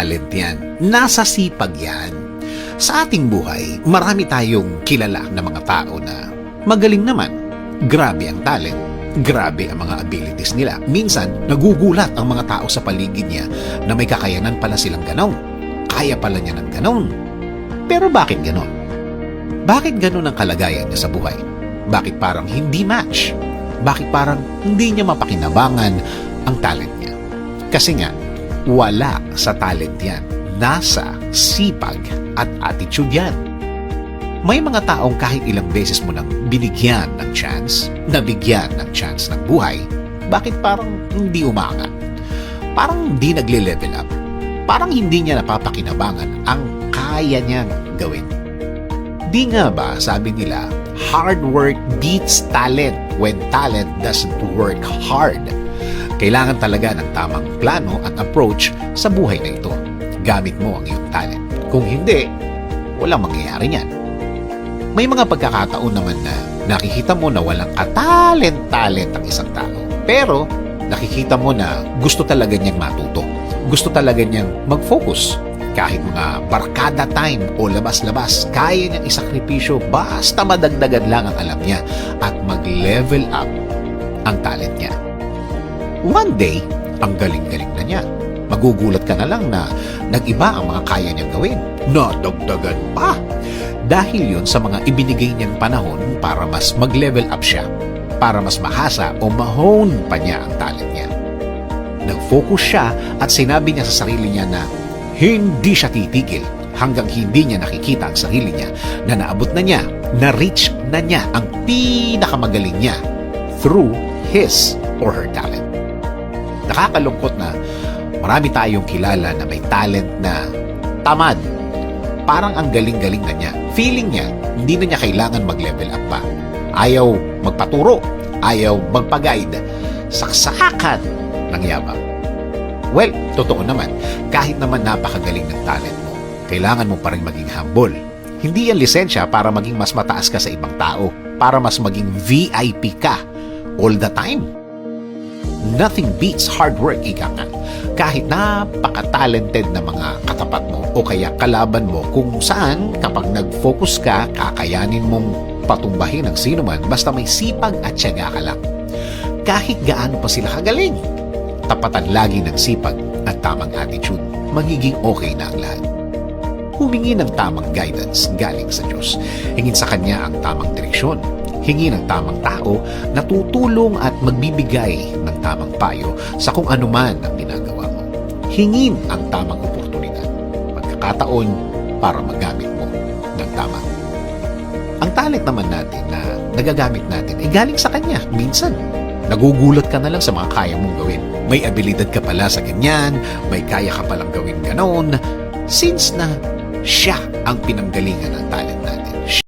talent yan. Nasa sipag yan. Sa ating buhay, marami tayong kilala na mga tao na magaling naman. Grabe ang talent. Grabe ang mga abilities nila. Minsan, nagugulat ang mga tao sa paligid niya na may kakayanan pala silang ganon. Kaya pala niya ng ganon. Pero bakit ganon? Bakit ganon ang kalagayan niya sa buhay? Bakit parang hindi match? Bakit parang hindi niya mapakinabangan ang talent niya? Kasi nga, wala sa talent yan. Nasa sipag at attitude yan. May mga taong kahit ilang beses mo nang binigyan ng chance, nabigyan ng chance ng buhay, bakit parang hindi umangat? Parang hindi nagle-level up. Parang hindi niya napapakinabangan ang kaya niyang gawin. Di nga ba, sabi nila, hard work beats talent when talent doesn't work hard. Kailangan talaga ng tamang plano at approach sa buhay na ito. Gamit mo ang iyong talent. Kung hindi, walang mangyayari niyan. May mga pagkakataon naman na nakikita mo na walang katalent-talent ang isang tao. Pero nakikita mo na gusto talaga niyang matuto. Gusto talaga niyang mag-focus. Kahit mga barkada time o labas-labas, kaya niyang isakripisyo basta madagdagan lang ang alam niya at mag-level up ang talent niya. One day, ang galing-galing na niya. Magugulat ka na lang na nag-iba ang mga kaya niyang gawin. Nadagdagan pa! Dahil yun sa mga ibinigay niyang panahon para mas mag-level up siya, para mas mahasa o mahone pa niya ang talent niya. Nag-focus siya at sinabi niya sa sarili niya na hindi siya titigil hanggang hindi niya nakikita ang sarili niya na naabot na niya, na-reach na niya ang pinakamagaling niya through his or her talent. Nakakalungkot na marami tayong kilala na may talent na tamad. Parang ang galing-galing na niya. Feeling niya, hindi na niya kailangan mag-level up pa. Ayaw magpaturo. Ayaw magpa-guide. Saksakan ng yabang. Well, totoo naman. Kahit naman napakagaling ng talent mo, kailangan mo pa rin maging humble. Hindi yan lisensya para maging mas mataas ka sa ibang tao. Para mas maging VIP ka all the time. Nothing beats hard work, ika nga. Kahit napaka-talented na mga katapat mo o kaya kalaban mo kung saan kapag nag-focus ka, kakayanin mong patumbahin ang sino man basta may sipag at tiyaga ka lang. Kahit gaano pa sila kagaling, tapatan lagi ng sipag at tamang attitude, magiging okay na ang lahat. Humingi ng tamang guidance galing sa Diyos. Hingin sa Kanya ang tamang direksyon. Hingi ng tamang tao na tutulong at magbibigay ng tamang payo sa kung ano man ang ginagawa mo. Hingin ang tamang oportunidad, pagkakataon para magamit mo ng tama. Ang talent naman natin na nagagamit natin ay galing sa Kanya. Minsan, nagugulat ka na lang sa mga kaya mong gawin. May abilidad ka pala sa ganyan, may kaya ka palang gawin ganon, since na siya ang pinanggalingan ng talent natin.